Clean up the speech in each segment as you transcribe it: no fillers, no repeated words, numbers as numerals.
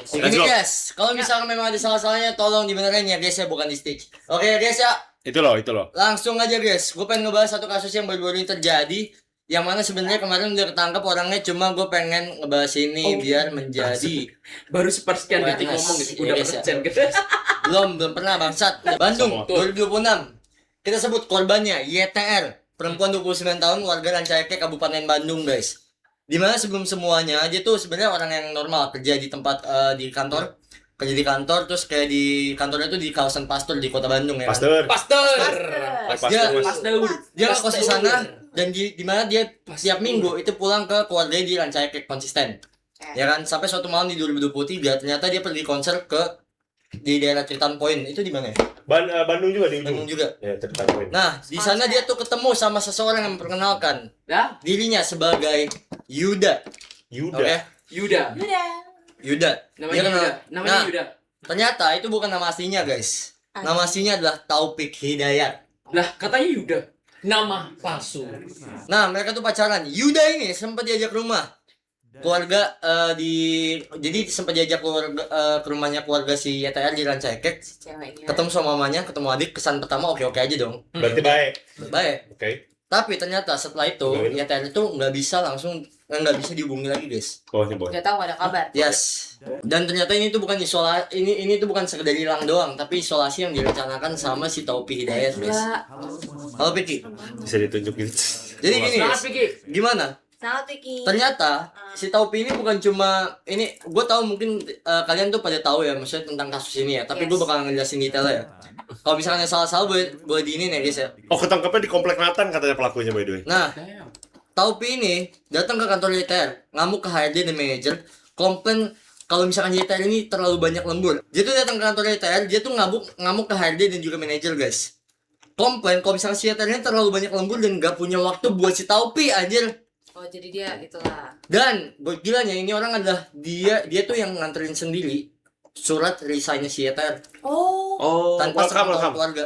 Ini guys, kalau misalkan memang ada salah-salahnya tolong dibenerin ya guys ya, bukan di stage. Oke guys ya. Itu loh. Langsung aja guys, gue pengen ngebahas satu kasus yang baru-baru ini terjadi. Yang mana sebenarnya kemarin udah ketangkap orangnya, cuma gue pengen ngebahas ini biar menjadi baru sepersekian detik awareness. ngomong gitu, Iya, udah guys, ya. persen gitu. belum pernah bangsat. Bandung 2026. Kita sebut korbannya YTR, perempuan 29 tahun, warga Rancaikek, Kabupaten Bandung guys. Dimana sebelum semuanya dia tuh sebenarnya orang yang normal, kerja di tempat di kantor, terus kayak di kantornya tuh di kawasan Pasteur di Kota Bandung ya. Pasteur. Dia ngekos di sana dan di mana dia tiap minggu itu pulang ke keluarganya di Rancaikek konsisten. Ya kan, sampai suatu malam di 2023 ternyata dia pergi konser di daerah Triton Point. Itu di mana ya? Bandung juga di ujung. Bandung juga. Ya, Triton. Nah, di sana dia tuh ketemu sama seseorang yang memperkenalkan dirinya sebagai Yuda. Oke? Yuda. Yuda. Namanya Dia Yuda. kenal- Namanya Nah, Yuda. ternyata itu bukan nama aslinya, guys. Nama aslinya adalah Taufik Hidayat. Lah, katanya Yuda. Nama palsu. Nah, mereka tuh pacaran. Yuda ini sempat diajak ke rumah keluarga jadi sempat diajak ke rumahnya keluarga si YTR di Rancaikek. Ketemu sama mamanya, ketemu adik. Kesan pertama oke-oke aja dong. Berarti baik. Baik. Oke. Tapi ternyata setelah itu YTR itu nggak bisa dihubungi lagi, guys. Bawahnya. Gak tahu ada kabar. Yes. Dan ternyata ini tuh bukan ini tuh bukan sekedar hilang doang, tapi isolasi yang direncanakan sama si Taupi Hidayat, guys. Enggak. Halo Piki. Bisa ditunjuk gitu. Jadi gini, Semangat, guys. Piki. Gimana? Selamat Vicky. Ternyata si Taupi ini bukan cuma ini, gue tahu mungkin kalian tuh pada tahu ya maksudnya tentang kasus ini ya, tapi gue bakal ngejelasin detailnya ya. Kalau misalkan ada salah-salah boleh diinin ya guys ya. Oh, ketangkapnya di Komplek Nathan katanya pelakunya by the way. Nah, Taupi ini datang ke kantor YTR, ngamuk ke HRD dan manajer, komplain kalau misalkan YTR ini terlalu banyak lembur. Dia tuh datang ke kantor YTR, dia tuh ngamuk ke HRD dan juga manajer guys. Komplain kalau misalkan si YTR ini terlalu banyak lembur dan gak punya waktu buat si Taupi anjir. Oh jadi dia itulah. Dan gilanya ini orang adalah dia tuh yang nganterin sendiri surat resignnya si YTR Oh. tanpa sepengetahuan welcome. keluarga.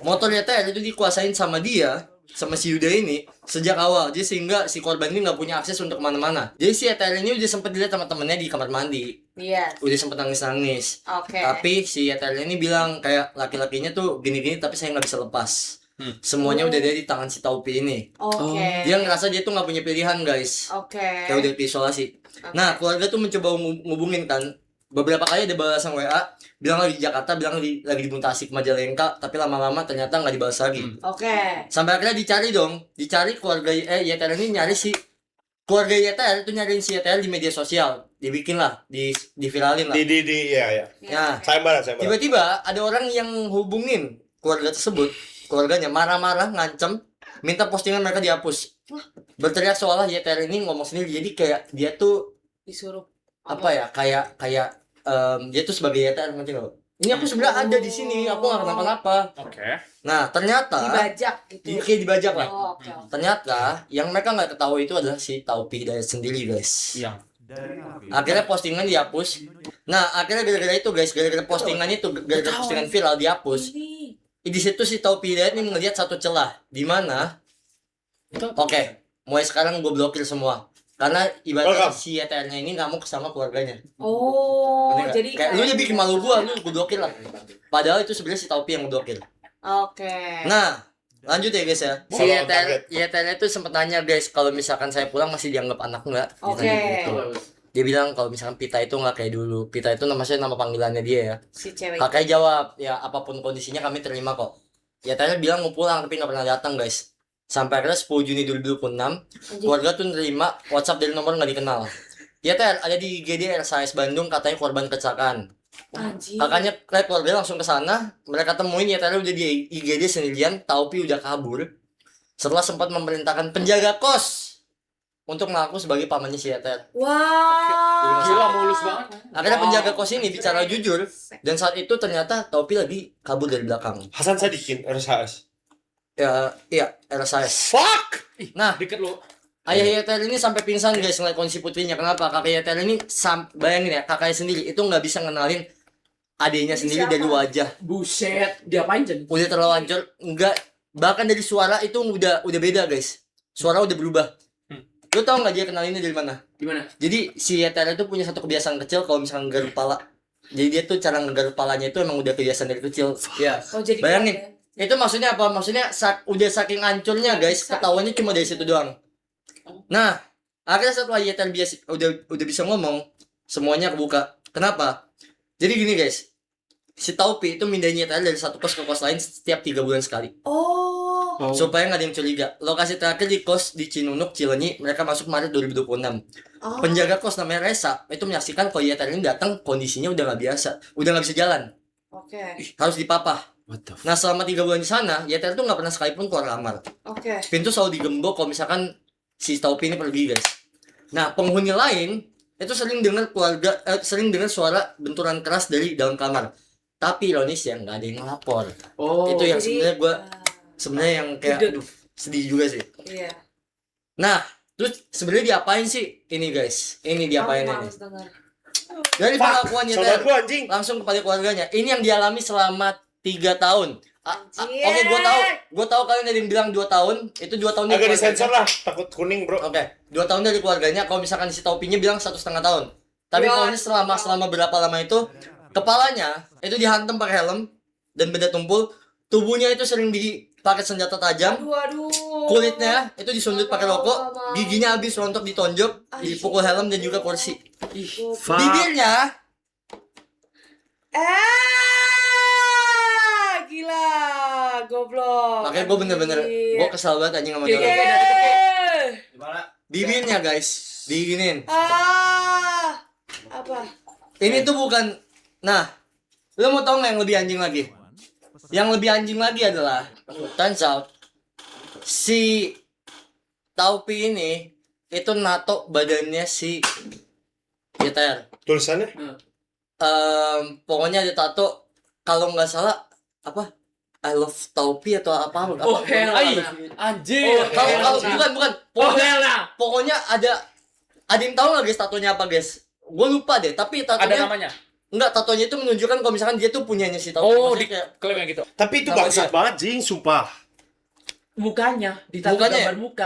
Motor YTR itu dikuasain sama dia, sama si Yuda ini sejak awal. Jadi sehingga si korban ini nggak punya akses untuk kemana-mana. Jadi si YTR ini udah sempet dilihat sama temennya di kamar mandi. Iya. Udah sempet nangis-nangis. Oke. Tapi si YTR ini bilang kayak laki-lakinya tuh gini-gini tapi saya nggak bisa lepas. Semuanya udah ada di tangan si Taupi ini. Oke. Dia ngerasa dia tuh nggak punya pilihan guys. Oke. Kayak udah diisolasi. Nah, keluarga tuh mencoba ngubungin kan. Beberapa kali ada balasan WA, bilang lagi di Jakarta, bilang lagi di Tasik Majalengka, tapi lama-lama ternyata nggak dibalas lagi. Oke. Sampai akhirnya dicari keluarga YTR ini nyari si keluarga YTR itu nyariin si YTR di media sosial, dibikin lah, diviralin lah. Iya. Nah, Sayembara. tiba-tiba ada orang yang hubungin keluarga tersebut, keluarganya marah-marah, ngancem, minta postingan mereka dihapus. Berteriak seolah YTR ini ngomong sendiri, jadi kayak dia tuh Disuruh apa ya kayak dia tuh sebagai YTR ngerti nggak? Ini aku sebenarnya ada di sini, aku nggak kenapa-napa. Oke. Nah ternyata dibajak gitu. kayak dibajak lah. Oh, oke. Ternyata yang mereka nggak ketahui itu adalah si Taupi Hidayat sendiri guys. Iya. Akhirnya postingan dihapus. Nah akhirnya gara-gara itu guys, gara-gara postingan viral dihapus. Ini. Di situ si Taupi Hidayat ini melihat satu celah di mana oke, mulai sekarang gue blokir semua. Karena ibaratnya si YTR-nya ini ngamuk sama keluarganya. Oh, Ngerti nggak? jadi kayak lu bikin malu gua, lu blokir lah. Padahal itu sebenarnya si Taupi yang blokir. Oke. Nah, lanjut ya guys ya. Si Follow on YTR itu sempat nanya guys, kalau misalkan saya pulang masih dianggap anak enggak? Oke. Dia bilang kalau misalkan Pita itu nggak kayak dulu. Pita itu nama panggilannya dia ya. Si cewek. Kakaknya jawab, ya apapun kondisinya kami terima kok. YTR bilang mau pulang tapi nggak pernah datang guys. Sampai akhirnya 10 Juni 2026, keluarga tuh nerima WhatsApp dari nomor nggak dikenal. YTR ada di IGD RSAS Bandung, katanya korban kecelakaan. Anjir. Kakaknya keluarga langsung ke sana, mereka temuin YTR udah di IGD sendirian, Taupi udah kabur. Setelah sempat memerintahkan penjaga kos untuk mengaku sebagai pamannya si YTR. Wah. Gila mulus banget. Akhirnya penjaga kos ini bicara jujur, dan saat itu ternyata Taupi lagi kabur dari belakang. Hasan Sadikin RSHS. Ya, iya, RSAS. Fuck. Nah, Deket lu. ayah YTR ini sampai pingsan guys ngeliat kondisi putrinya. Kenapa? Kakak YTR ini bayangin ya, kakaknya sendiri itu nggak bisa ngenalin adiknya Ini sendiri siapa? dari wajah. Buset, diapain Jen? Udah terlalu hancur, enggak, bahkan dari suara itu udah beda guys. Suara udah berubah. Lu tau nggak dia kenal ini dari mana? Gimana? Jadi si YTR itu punya satu kebiasaan kecil kalau misalkan nggaruk pala. Jadi dia tuh cara nggaruk palanya itu emang udah kebiasaan dari kecil. Ya. Oh jadi Bayangin. gitu Itu maksudnya apa? Maksudnya udah saking hancurnya guys, ketahuannya cuma dari situ doang. Nah, akhirnya setelah YTR udah bisa ngomong, semuanya kebuka. Kenapa? Jadi gini guys, si Taupi itu mindahin YTR dari satu kos ke kos lain setiap 3 bulan sekali. ya. Oh. Supaya nggak ada yang curiga. Lokasi terakhir di kos di Cinunuk, Cileunyi, mereka masuk Maret 2026. Oh. Penjaga kos namanya Resa itu menyaksikan kalau YTR ini datang kondisinya udah nggak biasa, udah nggak bisa jalan, Oke. harus dipapah. What the Nah selama 3 bulan di sana, YTR tuh nggak pernah sekalipun keluar kamar. Oke. Pintu selalu digembok kalau misalkan si Taupi ini pergi guys. Nah penghuni lain itu sering dengar sering dengar suara benturan keras dari dalam kamar. Tapi ironisnya nggak ada yang ngelapor. Oh. Itu yang Jadi, sebenarnya yang kayak Tidak. aduh, sedih juga sih. Iya. Nah terus sebenarnya diapain sih ini guys? Ini diapain Aku ini? males denger. Dari pengakuan Sobat YTR gua anjing. langsung kepada keluarganya. Ini yang dialami selama 3 tahun. Anjir. Oke, gue tahu kalian ada yang bilang 2 tahun. Itu 2 tahun dari Agak keluarganya. disensor lah, takut kuning bro. Oke, 2 tahun dari keluarganya. Kalau misalkan si Taupinya bilang 1,5 tahun. Tapi Ya. pokoknya selama berapa lama itu kepalanya itu dihantam pakai helm dan benda tumpul. Tubuhnya itu sering dipakai senjata tajam. Aduh. Kulitnya itu disundut pakai rokok. Mau. Giginya habis rontok ditonjok, dipukul helm dan juga kursi. Fuck. Bibirnya Gila, goblok. makanya gue bener-bener gue kesal banget anjing sama Oke, dia. oke. Bibirnya guys diginin. Apa? Ini tuh bukan. Nah, lo mau tau nggak yang lebih anjing lagi? Yang lebih anjing lagi adalah turns out si Taupi ini itu nato badannya si YTR. Tulisannya? Pokoknya ada tato kalau nggak salah apa I love Taupi atau apa? Oh hell, anjir. Kalau bukan. Oh hell lah. Pokoknya ada yang tahu nggak guys tatonya apa guys? Gue lupa deh. Tapi Ada tatonya namanya. enggak, tatonya itu menunjukkan kalau misalkan dia tuh punyanya si Taupi. Oh, Maksudnya di kayak klaim yang gitu. Tapi itu Apa bangsat dia? banget jing, sumpah. Mukanya, ditaruh Mukanya?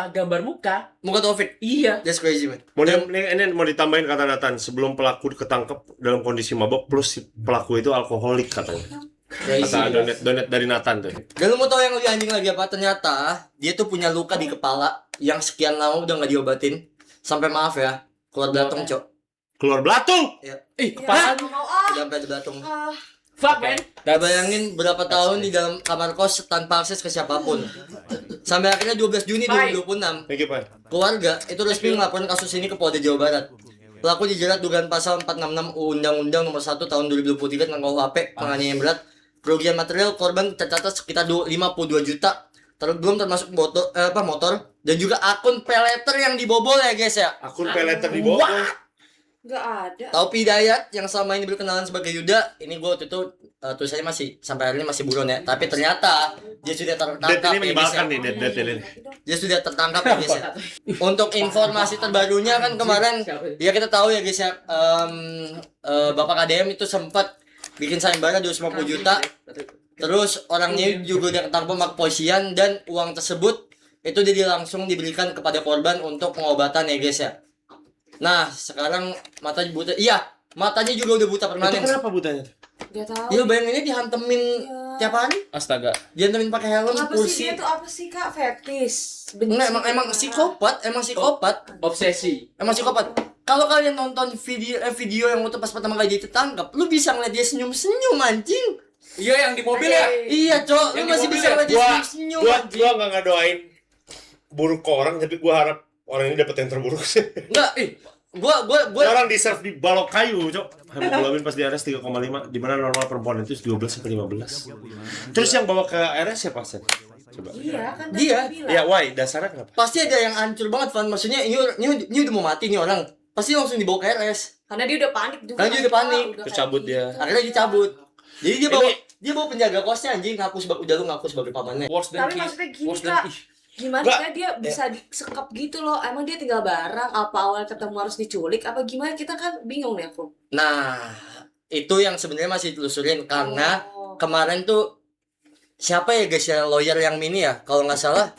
gambar muka. muka Taufik. Iya. That's crazy man. Ini mau ditambahin kata Nathan, sebelum pelaku ketangkep dalam kondisi mabok plus si pelaku itu alkoholik katanya. Crazy. Kata donet dari Nathan tuh. Dan lu mau tau yang lebih anjing lagi apa? Ternyata dia tuh punya luka di kepala yang sekian lama udah nggak diobatin. Sampai maaf ya, keluar belatung cok. Keluar belatung. Ih, Ya, apaan? aku mau Udah sampai ada belatung. Fuck man. Udah bayangin berapa tahun di dalam kamar kos tanpa akses ke siapapun. Sampai akhirnya 12 Juni 2026, Thank you, Pak. keluarga itu resmi melaporkan kasus ini ke Polda Jawa Barat. Pelaku dijerat dugaan pasal 466 Undang-Undang Nomor 1 Tahun 2023 tentang KUHP penganiayaan berat. Kerugian material korban tercatat sekitar 52 juta. Belum termasuk motor dan juga akun peleter yang dibobol ya guys ya. Akun peleter di bawah. Nggak ada. Taupi Hidayat yang selama ini berkenalan sebagai Yuda, ini gue waktu itu tulisannya masih sampai hari ini masih buron ya. Tapi ternyata dia sudah Dead tertangkap ini ya, guys, menyebalkan ya. nih, dead ini. Dia sudah tertangkap ya guys ya. Untuk informasi terbarunya kan kemarin ya kita tahu ya guys ya, Bapak KDM itu sempat bikin sayembara 250 juta. Terus orangnya juga udah ketangkap sama kepolisian dan uang tersebut itu dia langsung diberikan kepada korban untuk pengobatan ya guys ya. Nah sekarang matanya buta, iya matanya juga udah buta Itu permanen. kenapa butanya? Gak tahu. Ya bayanginnya dihantemin tiap hari, Astaga. dihantemin pakai helm, Apa sih kursi. dia tuh apa sih kak? Fetis. Enggak, emang psikopat, Obsesi. emang psikopat. Kalau kalian nonton video yang waktu pas pertama kali dia ditangkap, lu bisa ngeliat dia senyum-senyum anjing. Iya yang di mobil ya. Iya, Cok, lu Yang masih di bisa mobil ngeliat dia Gua senyum-senyum gua anjing. gua enggak ngadoain buruk ke orang, tapi gua harap orang ini dapat yang terburuk sih. Enggak, gua Orang deserve di balok kayu, Cok. Hemoglobin pas di RS 3,5, di mana normal perempuan itu 12 sampai 15. Terus yang bawa ke RS siapa, Sen? Coba. Iya kan tadi Dia. bilang. Ya, why? Dasarnya kenapa? pasti ada yang hancur banget, Van. Maksudnya ini udah mau mati nih orang. Pasti langsung dibawa ke RS. Karena dia udah panik juga. Karena dia udah panik. Terus cabut dia. Akhirnya dicabut. Jadi dia bawa penjaga kosnya anjing, udah lu ngaku sebagai pamannya. Worse than Tapi kiss. maksudnya gini Worse than kak, ih. gimana Nggak. ya dia bisa disekap gitu loh? Emang dia tinggal barang? Apa awal ketemu harus diculik? Apa gimana? Kita kan bingung nih aku. Nah, itu yang sebenarnya masih ditelusurin karena Oh. kemarin tuh siapa ya guys ya lawyer yang ini ya kalau nggak salah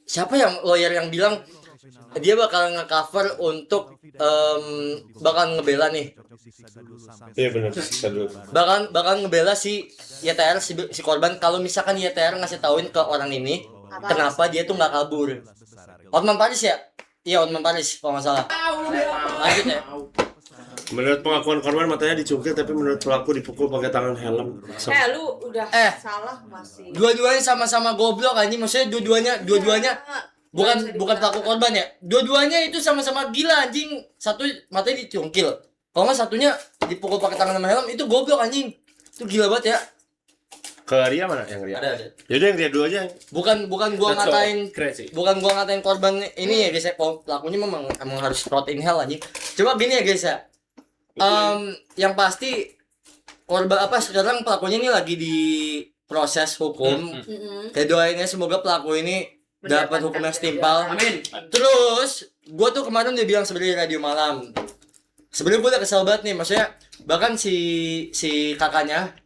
siapa yang lawyer yang bilang dia bakal nge-cover untuk bakal ngebela nih. Iya benar. Bisa dulu. Bakal ngebela si YTR si korban kalau misalkan YTR ngasih tauin ke orang ini kenapa dia tuh nggak kabur. Hotman Paris ya? Iya Hotman Paris kalau nggak salah. Lanjut ya. Menurut pengakuan korban matanya dicungkil tapi menurut pelaku dipukul pakai tangan helm. Lu udah salah masih. Dua-duanya sama-sama goblok anjing. Maksudnya dua-duanya bukan pelaku korban ya. Dua-duanya itu sama-sama gila anjing. Satu matanya dicungkil. Kalau nggak satunya dipukul pakai tangan sama helm itu goblok anjing. Itu gila banget ya. Ke Ria mana yang Ria? Ada. Yaudah yang Ria dulu aja. Bukan gua That's so ngatain crazy. bukan gua ngatain korban ini ya guys ya. Pelakunya memang harus rot in hell anjing. Coba gini ya guys ya. Yang pasti korban sekarang pelakunya ini lagi di proses hukum. Kayak doainnya semoga pelaku ini dapat hukum yang setimpal. Amin. Terus gua tuh kemarin dia bilang sebenarnya radio malam. Sebenarnya gua udah kesel banget nih, maksudnya bahkan si kakaknya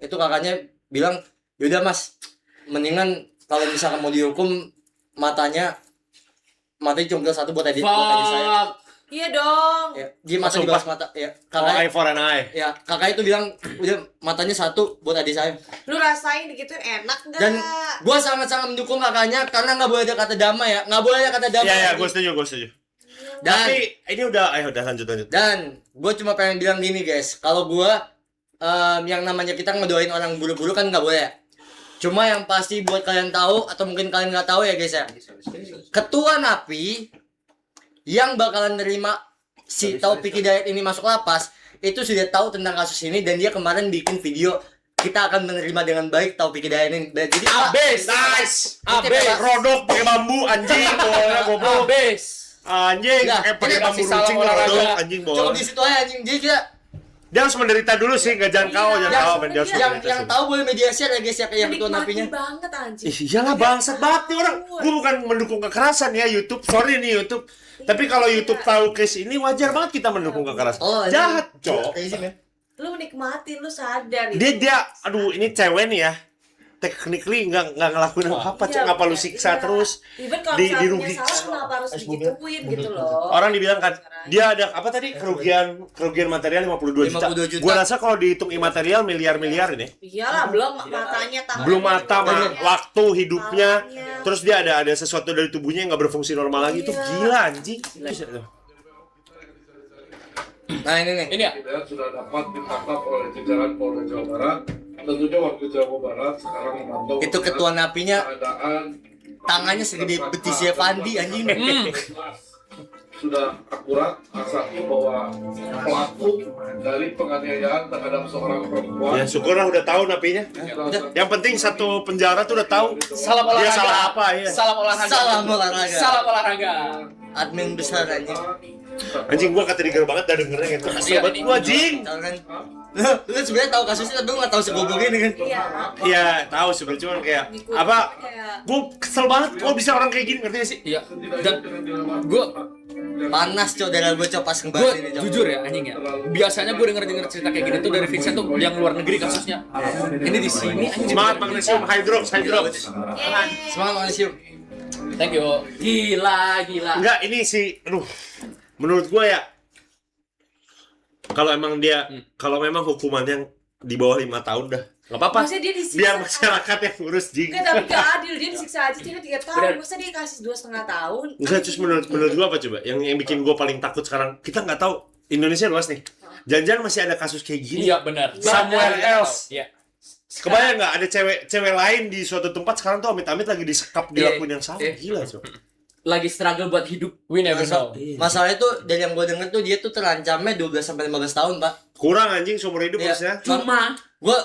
bilang, "Yaudah Mas, mendingan kalau misalkan mau dihukum matanya cungkil satu buat adik saya." Iya dong. Ya, dia mata di bawah mata. Ya, kakak Eye for an eye. ya, kakak itu bilang udah matanya satu buat adik saya. Lu rasain digituin enak enggak? Dan gua sangat-sangat mendukung kakaknya karena nggak boleh ada kata damai ya. Nggak boleh ada kata damai. Iya, gue setuju. Dan Tapi ini udah lanjut. Dan gue cuma pengen bilang gini guys, kalau gue yang namanya kita ngedoain orang buru-buru kan nggak boleh ya. Cuma yang pasti buat kalian tahu atau mungkin kalian nggak tahu ya guys ya, Ketua NAPI yang bakalan nerima si Taufik Hidayat ini masuk lapas itu sudah tahu tentang kasus ini dan dia kemarin bikin video kita akan menerima dengan baik Taufik Hidayat ini. Jadi Abis. Nice. Abis. Rodok pakai bambu anjing, boleh goblok. Abis. Anjing, Nah, pakai ini bambu kasih salam runcing olahraga. rodok anjing Cuma boleh. di situ aja anjing dia kita Dia harus menderita dulu sih, enggak jangan kau, Iya, jangan kau, men. Dia harus yang menderita sih. tahu boleh media share ya guys ya kayak ketua Menikmati napinya. banget anjing. Iyalah bangsat banget nih orang. Gue bukan mendukung kekerasan ya YouTube. Sorry nih YouTube. Tapi kalau YouTube tahu case ini wajar banget kita mendukung kekerasan. Jahat, cok. Lu menikmati, lu sadar. Dia aduh ini cewek nih ya. Technically nggak ngelakuin apa-apa, cok. Ngapa lu siksa terus? Even kalau misalnya dirugi. salah kenapa harus digituin gitu loh. Orang dibilang kan dia ada apa tadi kerugian material 52 juta. 52 juta. Gua rasa kalau dihitung imaterial miliar-miliar ini. Iyalah, belum matanya tangannya. Belum mata, waktu hidupnya, Tangannya. terus dia ada sesuatu dari tubuhnya yang nggak berfungsi normal lagi. Itu Iya. gila anjing. Nah ini nih. Ini ya. Hidayat sudah dapat ditangkap oleh jajaran Polda Jawa Barat. Tentunya warga Jawa Barat sekarang memantau Itu ketua napinya keadaan tangannya segede betisnya Fandi anjing. sudah akurat asal bahwa pelaku dari penganiayaan terhadap seorang perempuan. Ya syukurlah udah tahu napinya. Udah. Yang penting satu penjara tuh udah tahu. Salam Dia olahraga. salah apa ya? Salam olahraga. Salam olahraga. Salam olahraga. Admin besar anjing. Anjing gua trigger banget dah dengernya gitu. Kesel Iya, banget ini- gua anjing. Tahu kan? Lu sebenarnya tahu kasusnya tapi lu nggak tahu segoblok ini kan? Iya. Iya, tahu sebenarnya cuman kayak Ngikutin apa? kayak Gua kesel banget kok bisa orang kayak gini ngerti gak sih? Iya. Dan gue Panas cok darah gue cok pas ngebahas ini cok. jujur ya anjing ya. Biasanya gue denger cerita kayak gini tuh dari Vincent tuh yang luar negeri kasusnya. Ini di sini anjing. Semangat magnesium hydrox. Semangat manusia. Thank you. Gila. Enggak, ini sih aduh. Menurut gua ya kalau emang memang hukumannya yang di bawah 5 tahun dah. Enggak apa-apa. Maksudnya dia disiksa. Biar masyarakat yang ngurus jing. Enggak, tapi gak adil, dia disiksa aja cuma 3 tahun. Bener. Masa dia kasih 2,5 tahun? Enggak, terus menurut gua apa coba? Yang bikin gua paling takut sekarang, kita nggak tahu Indonesia luas nih. Jangan-jangan masih ada kasus kayak gini. Iya benar. Somewhere else. Iya. Kebayang nggak ada cewek lain di suatu tempat sekarang tuh amit-amit lagi disekap dilakuin yang sama. Iya. Gila, coba. Lagi struggle buat hidup. We never know. Masalahnya tuh dari yang gue denger tuh dia tuh terancamnya 12 sampai 15 tahun, Pak. Kurang anjing seumur hidup Iya. harusnya. Cuma Gua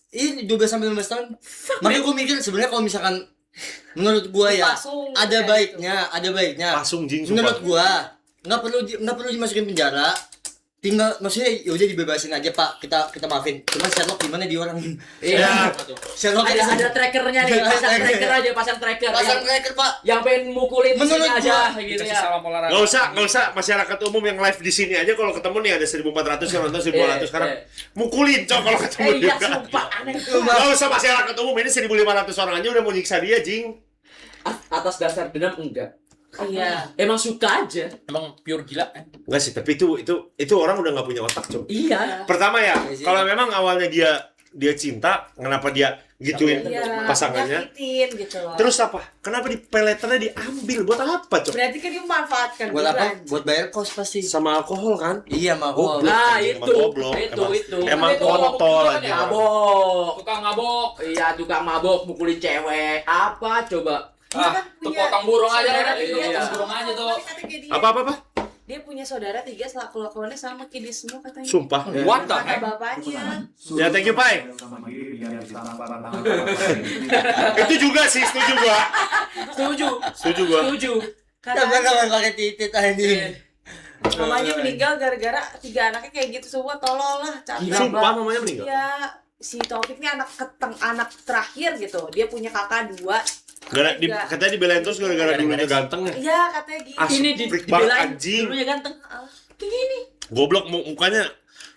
ini 12 sampai 15 tahun. Makanya gue mikir sebenarnya kalau misalkan menurut gua ya Dipasung, ada kayak baiknya. Langsung jing Menurut sumpah. gua nggak perlu dimasukin penjara. Tinggal maksudnya ya udah dibebasin aja, Pak. Kita maafin. Cuma Sherlock gimana dia orang? iya. Sherlock Ada trackernya nih, pasang tracker. pasang tracker, Pak. Yang pengen mukulin di Menurut sini aja gua, gitu Kasih ya. salam olahraga. Nggak usah masyarakat umum yang live di sini aja kalau ketemu nih ada 1.400 yang nonton 1.200 sekarang mukulin cok kalau ketemu Iya, juga. sumpah aneh. Nggak usah masyarakat umum ini 1.500 orang aja udah mau nyiksa dia jing. Atas dasar dendam enggak. Iya. Emang suka aja. Emang pure gila. Enggak sih, tapi itu orang udah nggak punya otak, Cok. Iya. Pertama ya, Iya sih. kalau memang awalnya dia cinta, kenapa dia gituin Iya. pasangannya? Nyakitin gitu loh. Terus apa? Kenapa di peleternya diambil? Buat apa, Cok? berarti kan dia memanfaatkan Buat juga, apa? anjing. Buat bayar kos pasti. Sama alkohol kan? Iya, mabok. Goblok. Nah, Emang itu. goblok. Itu. Emang Itu kontol mabok aja. juga, Mabok. Tukang mabok. Iya, tukang mabok mukulin cewek. Apa coba? Dia kan Tuh punya potong burung aja. saudara Iya, tiga, potong tuh. burung aja tuh. Kata kayak dia. Apa? Dia punya saudara 3 setelah kelakuannya sama kayak dia semua katanya. Sumpah. What the Kata heck? bapaknya. Ya, thank you, Pai. Itu juga sih, setuju gua. Setuju. Setuju gua. Karena Katanya kalau pakai titit anjing. mamanya meninggal gara-gara 3 anaknya kayak gitu semua, tolol lah, capek. Sumpah mamanya meninggal. Iya, si Taufik ini anak terakhir gitu. Dia punya kakak 2. Katanya dibelain terus gara-gara dulunya ganteng ya. Iya, katanya gitu. Asli. Ini Freak banget, dibelain anjing. dulunya ganteng. Kayak gini. Goblok mukanya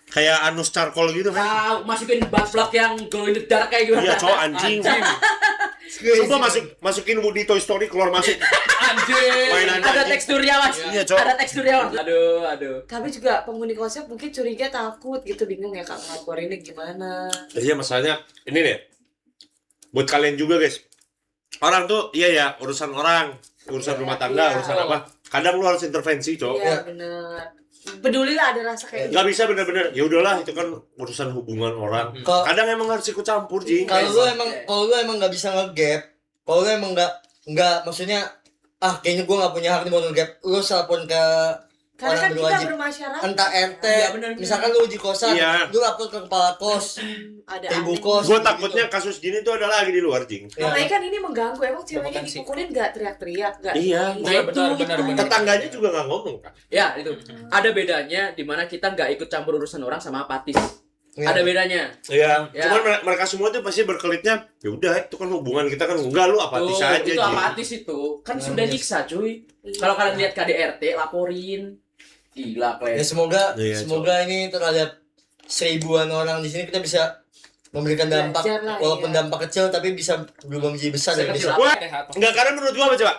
kayak anus charcoal gitu kan. Tahu masukin butt yang glow in the dark kayak gimana? Iya, cowok anjing. Sumpah masukin Woody Toy Story keluar masuk. Anjing. Mainan Ada anjing. teksturnya, Mas. Iya, cowok. Ada teksturnya, Mas. Aduh. Kami juga penghuni konsep mungkin curiga, takut gitu, bingung ya Kak ngelaporin ini gimana. Iya, masalahnya ini deh. Buat kalian juga, guys. Orang tuh iya urusan orang, urusan rumah tangga, Iya. urusan apa. Kadang lu harus intervensi, cowok. Iya, bener. Pedulilah, ada rasa kayak gitu. Nggak bisa bener-bener. Ya udahlah, itu kan urusan hubungan orang. Kalau Kadang emang harus ikut campur, Jing. kalau lu emang nggak bisa nge-gap, kalau lu emang nggak maksudnya kayaknya gue nggak punya hak nih mau nge-gap, lu telepon ke Karena orang kan kita berwajib. bermasyarakat. Entah RT, Iya, bener. misalkan lu di kosan, Iya. lu lapor ke kepala kos, Ada ke ibu aneh. kos. Gue takutnya kasus gini tuh ada lagi di luar, Jing. Makanya kan ini mengganggu. Emang ceweknya Potensi. dipukulin gak teriak-teriak? Gak Iya. Nah, benar. Tetangganya juga nggak ngomong kan. Ya, itu. Ada bedanya di mana kita nggak ikut campur urusan orang sama apatis. Iya. Ada bedanya. Iya. Ya. Cuman mereka semua tuh pasti berkelitnya. Ya udah, itu kan hubungan kita kan enggak, lu apatis Tuh, aja, itu Jing. apatis itu. Kan sudah nyiksa, cuy. Iya. Kalau kalian lihat KDRT, laporin. Gila, Ya Kles. semoga Iya, ini terhadap 1000-an orang di sini kita bisa memberikan dampak, Belajar lah, walaupun iya. dampak kecil tapi bisa berubah menjadi besar dan bisa. Wah, enggak, karena menurut gua apa coba?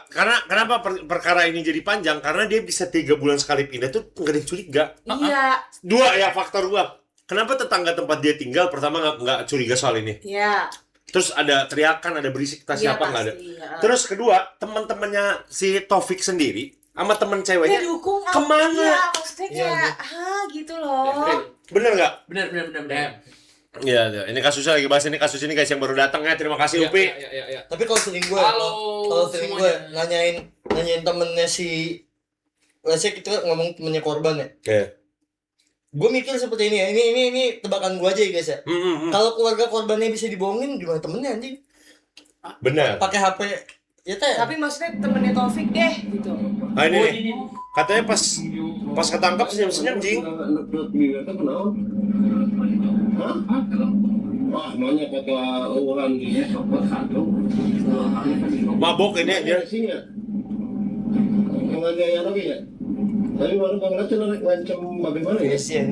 Kenapa perkara ini jadi panjang? Karena dia bisa 3 bulan sekali pindah tuh nggak ada yang curiga. Iya. Dua ya faktor gua. Kenapa tetangga tempat dia tinggal pertama nggak curiga soal ini? Iya. Terus ada teriakan, ada berisik, tas Iya, siapa nggak ada. pasti, ya. Terus kedua, teman-temannya si Taufik sendiri sama temen Dia ceweknya dukung kemana? Iya, maksudnya Iya, kayak gitu loh. bener nggak? Benar. Iya, ini kasusnya lagi bahas ini kasus ini guys yang baru datang ya. Terima kasih Upi. Iya. Tapi kalau sering gue, Halo kalau sering gue semuanya. nanyain temennya si, let's say kita ngomong temennya korban ya. Oke. Gue mikir seperti ini ya, ini tebakan gue aja ya guys ya. Kalau keluarga korbannya bisa dibohongin, gimana temennya anjing? Bener. Pakai HP, ya teh. Tapi maksudnya temennya Taufik deh gitu. Nah ini nih. Katanya pas ketangkap senyum-senyum, Jing. Wah, maunya foto orang gitu. Mabok ini dia. Sini ya. Menganiaya lagi ya. Tapi baru Bang Ratu ngancam bagaimana ya? Yes, ya.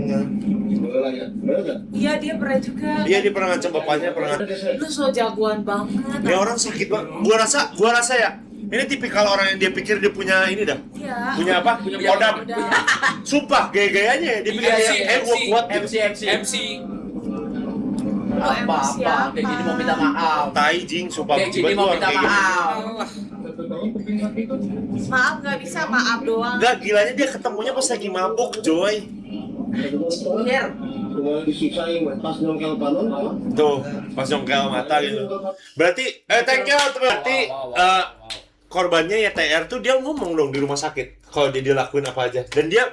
Bola ya. Benar nggak? Iya, dia pernah juga. Iya, dia pernah ngancam bapaknya, pernah. Lu so jagoan banget. Ya orang sakit banget. Gua rasa ya. Ini tipikal orang yang dia pikir dia punya ini dah. Iya. Punya apa? Punya Kodam. Udah. Sumpah, gaya-gayanya ya. Dia pikir gua kuat gitu. MC. Lu emang siapa? Kayak gini mau minta maaf. Tai, Jing, sumpah Kayak benci gini banget mau gua minta orang kayak gitu. maaf. Maaf nggak bisa, maaf doang. Enggak, gilanya dia ketemunya pas lagi mabuk, Joy. Nger. Cuma disisain pas nyongkel panon apa? Tuh, pas nyongkel mata gitu. Berarti, thank you, berarti korbannya ya TR tuh dia ngomong dong di rumah sakit kalau dia lakuin apa aja. Dan dia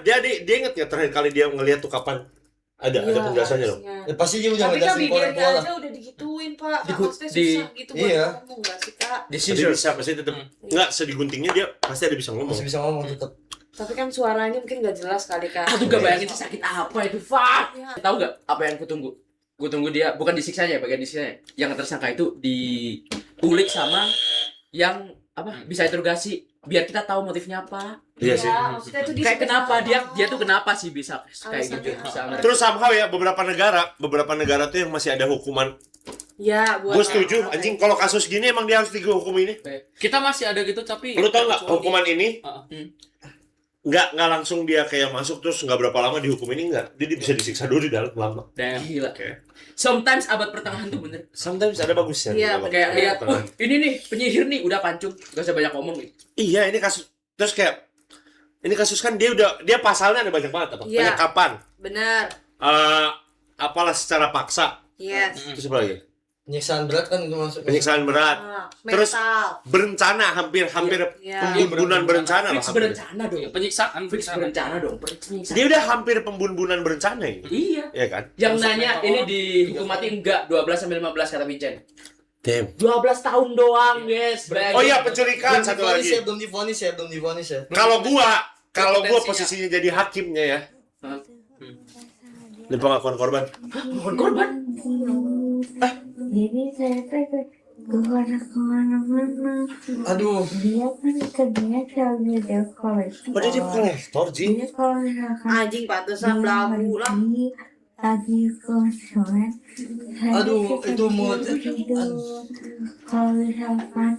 inget ya terakhir kali dia ngeliat tuh kapan ada penjelasannya dong. Ya, pasti dia udah Tapi kan ngejelasin bibirnya pola-pola. aja udah digituin, Pak. Di- Maksudnya di- susah gitu buat iya. ngomong nggak sih, Kak? Di Tapi bisa, pasti tetep enggak sediguntingnya dia pasti ada bisa ngomong. Masih bisa ngomong tetap. Tapi kan suaranya mungkin nggak jelas kali, Kak. Aku gak bayangin sakit apa itu, fuck. Iya. Tahu gak apa yang kutunggu? Gue tunggu dia, bukan disiksanya, bagian disiksanya. Yang tersangka itu diulik sama yang apa? Bisa interogasi biar kita tahu motifnya apa. Iya sih. Maksudnya itu Kayak kenapa dia tuh kenapa sih bisa kayak gitu? Alasannya Bisa apa? Terus somehow ya beberapa negara tuh yang masih ada hukuman Ya, buat Gue setuju, anjing kalau kasus gini emang dia harus dihukum ini. Kita masih ada gitu tapi Lu tau nggak hukuman ini Heeh. nggak langsung dia kayak masuk terus nggak berapa lama dihukum ini nggak, dia bisa disiksa dulu di dalam lama. Damn. Gila. Oke. Sometimes abad pertengahan tuh bener. Sometimes ada bagusnya. Iya, Di dalam Kayak lihat, pertengahan. ini nih penyihir nih udah pancung, gak usah banyak ngomong nih. Iya, ini kasus terus kayak ini kasus kan dia pasalnya ada banyak banget apa? Iya. Penyekapan, Benar. apalah secara paksa, Yes. terus apa lagi? Penyiksaan berat kan itu masuk. Penyiksaan berat, Terus- Mental. berencana hampir Iya. pembunuhan berencana lah. Fix hampir. berencana dong. penyiksaan Fix berencana dong. Penyiksaan. Dia udah hampir pembunuhan berencana ini, Iya. ya kan? Yang Langsung nanya meteor. ini dihukum mati enggak 12 sampai 15 kata Vincent. Damn. 12 tahun doang, guys. Oh iya, pencurikan satu lagi. Belum divonis ya. Kalau gua Potensinya. posisinya jadi hakimnya ya, Hah? di pengakuan korban. Korban. Jadi saya tuh kemana-mana. Aduh. Dia kan kebiasa video kolektor. Oh, dia di kolektor, Ji. Jadi kalau misalkan Anjing pantesan belagu lah. lagi konsumen. Aduh, itu mulutnya. Kalau misalkan